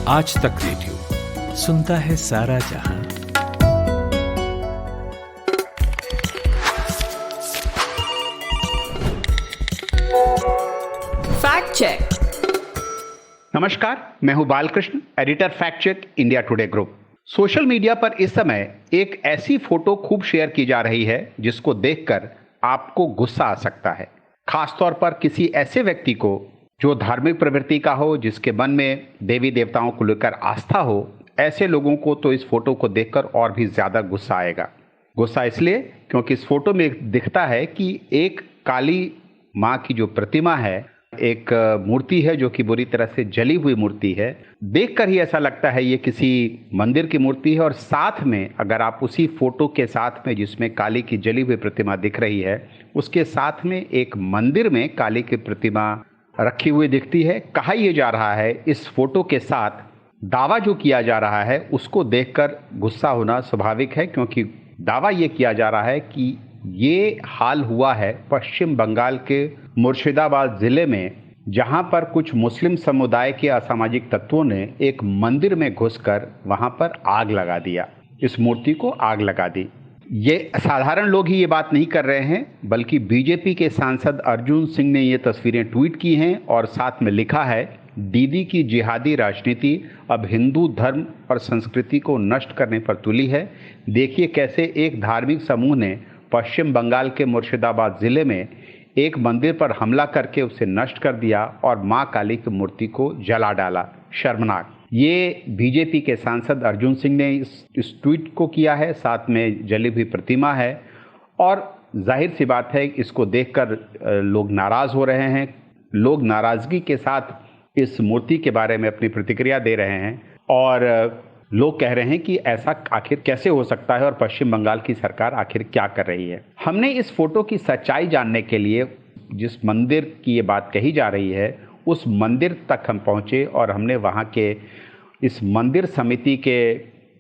आज तक रेडियो सुनता है सारा जहां। Fact check. नमस्कार, मैं हूं Balakrishna, editor fact check India Today group. Social media पर इस समय एक ऐसी फोटो खूब शेयर की जा रही है जिसको देखकर आपको गुस्सा आ सकता है। खासतौर पर किसी ऐसे व्यक्ति को जो धार्मिक प्रवृत्ति का हो, जिसके मन में देवी देवताओं को लेकर आस्था हो, ऐसे लोगों को तो इस फोटो को देखकर और भी ज्यादा गुस्सा आएगा। गुस्सा इसलिए क्योंकि इस फोटो में दिखता है कि एक काली माँ की जो प्रतिमा है, एक मूर्ति है जो कि बुरी तरह से जली हुई मूर्ति है। देखकर ही ऐसा लगता है ये किसी मंदिर की मूर्ति है। और साथ में अगर आप उसी फोटो के साथ में जिसमें काली की जली हुई प्रतिमा दिख रही है, उसके साथ में एक मंदिर में काली की प्रतिमा रखी हुई दिखती है। कहा यह जा रहा है, इस फोटो के साथ दावा जो किया जा रहा है उसको देखकर गुस्सा होना स्वाभाविक है, क्योंकि दावा ये किया जा रहा है कि ये हाल हुआ है पश्चिम बंगाल के मुर्शिदाबाद जिले में, जहां पर कुछ मुस्लिम समुदाय के असामाजिक तत्वों ने एक मंदिर में घुसकर वहां पर आग लगा दिया, इस मूर्ति को आग लगा दी। ये साधारण लोग ही ये बात नहीं कर रहे हैं, बल्कि बीजेपी के सांसद अर्जुन सिंह ने ये तस्वीरें ट्वीट की हैं और साथ में लिखा है, दीदी की जिहादी राजनीति अब हिंदू धर्म और संस्कृति को नष्ट करने पर तुली है। देखिए कैसे एक धार्मिक समूह ने पश्चिम बंगाल के मुर्शिदाबाद जिले में एक मंदिर पर हमला करके उसे नष्ट कर दिया और मां काली की मूर्ति को जला डाला। शर्मनाक। ये बीजेपी के सांसद अर्जुन सिंह ने इस ट्वीट को किया है, साथ में जली हुई प्रतिमा है और जाहिर सी बात है इसको देखकर लोग नाराज हो रहे हैं। लोग नाराजगी के साथ इस मूर्ति के बारे में अपनी प्रतिक्रिया दे रहे हैं और लोग कह रहे हैं कि ऐसा आखिर कैसे हो सकता है और पश्चिम बंगाल की सरकार आखिर क्या कर रही है। हमने इस फोटो की सच्चाई जानने के लिए जिस मंदिर की ये बात कही जा रही है उस मंदिर तक हम पहुंचे और हमने वहां के इस मंदिर समिति के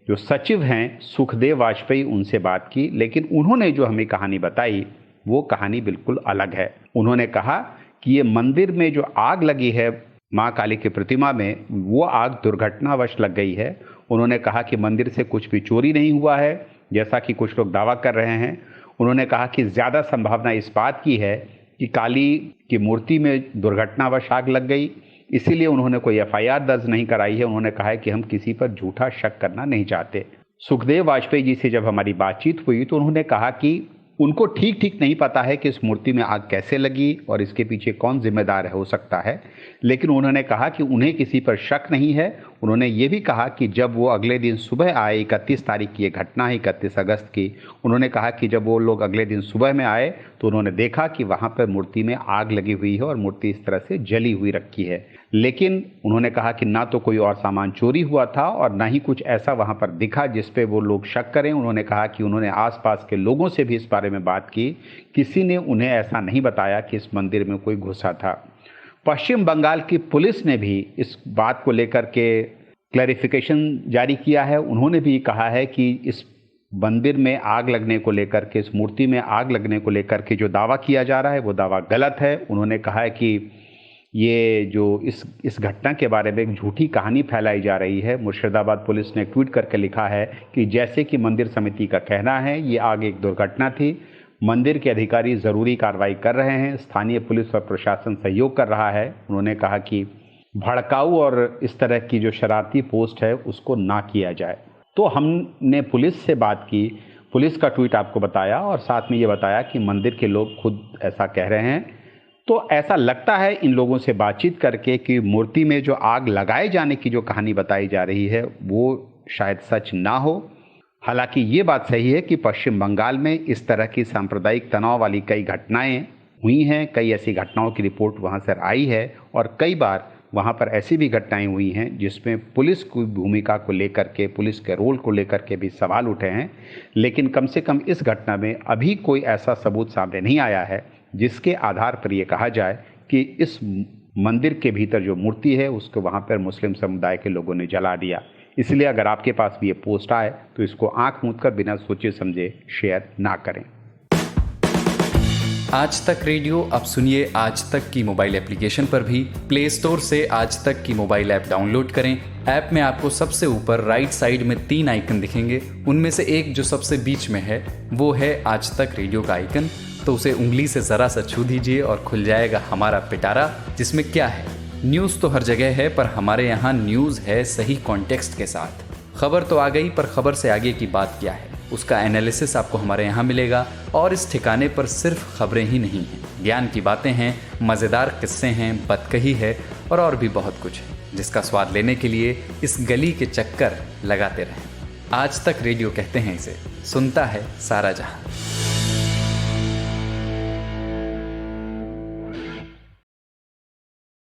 जो सचिव हैं सुखदेव वाजपेयी, उनसे बात की। लेकिन उन्होंने जो हमें कहानी बताई वो कहानी बिल्कुल अलग है। उन्होंने कहा कि ये मंदिर में जो आग लगी है माँ काली की प्रतिमा में, वो आग दुर्घटनावश लग गई है। उन्होंने कहा कि मंदिर से कुछ भी चोरी नहीं हुआ है, जैसा कि कुछ लोग दावा कर रहे हैं। उन्होंने कहा कि ज़्यादा संभावना इस बात की है कि काली की मूर्ति में दुर्घटनावश आग लग गई, इसीलिए उन्होंने कोई एफआईआर दर्ज नहीं कराई है। उन्होंने कहा है कि हम किसी पर झूठा शक करना नहीं चाहते। सुखदेव वाजपेयी जी से जब हमारी बातचीत हुई तो उन्होंने कहा कि उनको ठीक नहीं पता है कि इस मूर्ति में आग कैसे लगी और इसके पीछे कौन जिम्मेदार हो सकता है, लेकिन उन्होंने कहा कि उन्हें किसी पर शक नहीं है। उन्होंने ये भी कहा कि जब वो अगले दिन सुबह आए, 31 तारीख की ये घटना है, 31 अगस्त की, उन्होंने कहा कि जब वो लोग अगले दिन सुबह में आए तो उन्होंने देखा कि वहाँ पर मूर्ति में आग लगी हुई है और मूर्ति इस तरह से जली हुई रखी है। लेकिन उन्होंने कहा कि ना तो कोई और सामान चोरी हुआ था और ना ही कुछ ऐसा वहाँ पर दिखा जिस पे वो लोग शक करें। उन्होंने कहा कि उन्होंने आसपास के लोगों से भी इस बारे में बात की, किसी ने उन्हें ऐसा नहीं बताया कि इस मंदिर में कोई घुसा था। पश्चिम बंगाल की पुलिस ने भी इस बात को लेकर के क्लैरिफिकेशन जारी किया है। उन्होंने भी कहा है कि इस मंदिर में आग लगने को लेकर के, इस मूर्ति में आग लगने को लेकर के जो दावा किया जा रहा है वो दावा गलत है। उन्होंने कहा है कि ये जो इस घटना के बारे में एक झूठी कहानी फैलाई जा रही है। मुर्शिदाबाद पुलिस ने ट्वीट करके लिखा है कि जैसे कि मंदिर समिति का कहना है ये आग एक दुर्घटना थी, मंदिर के अधिकारी ज़रूरी कार्रवाई कर रहे हैं, स्थानीय पुलिस और प्रशासन सहयोग कर रहा है। उन्होंने कहा कि भड़काऊ और इस तरह की जो शरारती पोस्ट है उसको ना किया जाए। तो हमने पुलिस से बात की, पुलिस का ट्वीट आपको बताया और साथ में ये बताया कि मंदिर के लोग खुद ऐसा कह रहे हैं। तो ऐसा लगता है इन लोगों से बातचीत करके कि मूर्ति में जो आग लगाए जाने की जो कहानी बताई जा रही है वो शायद सच ना हो। हालांकि ये बात सही है कि पश्चिम बंगाल में इस तरह की सांप्रदायिक तनाव वाली कई घटनाएं हुई हैं, कई ऐसी घटनाओं की रिपोर्ट वहां से आई है और कई बार वहां पर ऐसी भी घटनाएं हुई हैं जिसमें पुलिस की भूमिका को लेकर के, पुलिस के रोल को लेकर के भी सवाल उठे हैं। लेकिन कम से कम इस घटना में अभी कोई ऐसा सबूत सामने नहीं आया है जिसके आधार पर यह कहा जाए कि इस मंदिर के भीतर जो मूर्ति है उसको वहां पर मुस्लिम समुदाय के लोगों ने जला दिया। इसलिए अगर आपके पास भी ये पोस्ट आए तो इसको आंख मूंद कर बिना सोचे समझे शेयर ना करें। आज तक रेडियो अब सुनिए आज तक की मोबाइल एप्लीकेशन पर भी। प्ले स्टोर से आज तक की मोबाइल ऐप डाउनलोड करें। ऐप में आपको सबसे ऊपर राइट साइड में 3 आइकन दिखेंगे। उनमें से एक जो सबसे बीच में है वो है आज तक रेडियो का आइकन। तो उसे उंगली से ज़रा सा छू दीजिए और खुल जाएगा हमारा पिटारा, जिसमें क्या है, न्यूज़ तो हर जगह है, पर हमारे यहाँ न्यूज़ है सही कॉन्टेक्स्ट के साथ। खबर तो आ गई, पर खबर से आगे की बात क्या है, उसका एनालिसिस आपको हमारे यहाँ मिलेगा। और इस ठिकाने पर सिर्फ खबरें ही नहीं हैं, ज्ञान की बातें हैं, मज़ेदार किस्से हैं, बतकही है और भी बहुत कुछ है, जिसका स्वाद लेने के लिए इस गली के चक्कर लगाते रहें। आज तक रेडियो कहते हैं इसे, सुनता है सारा जहां।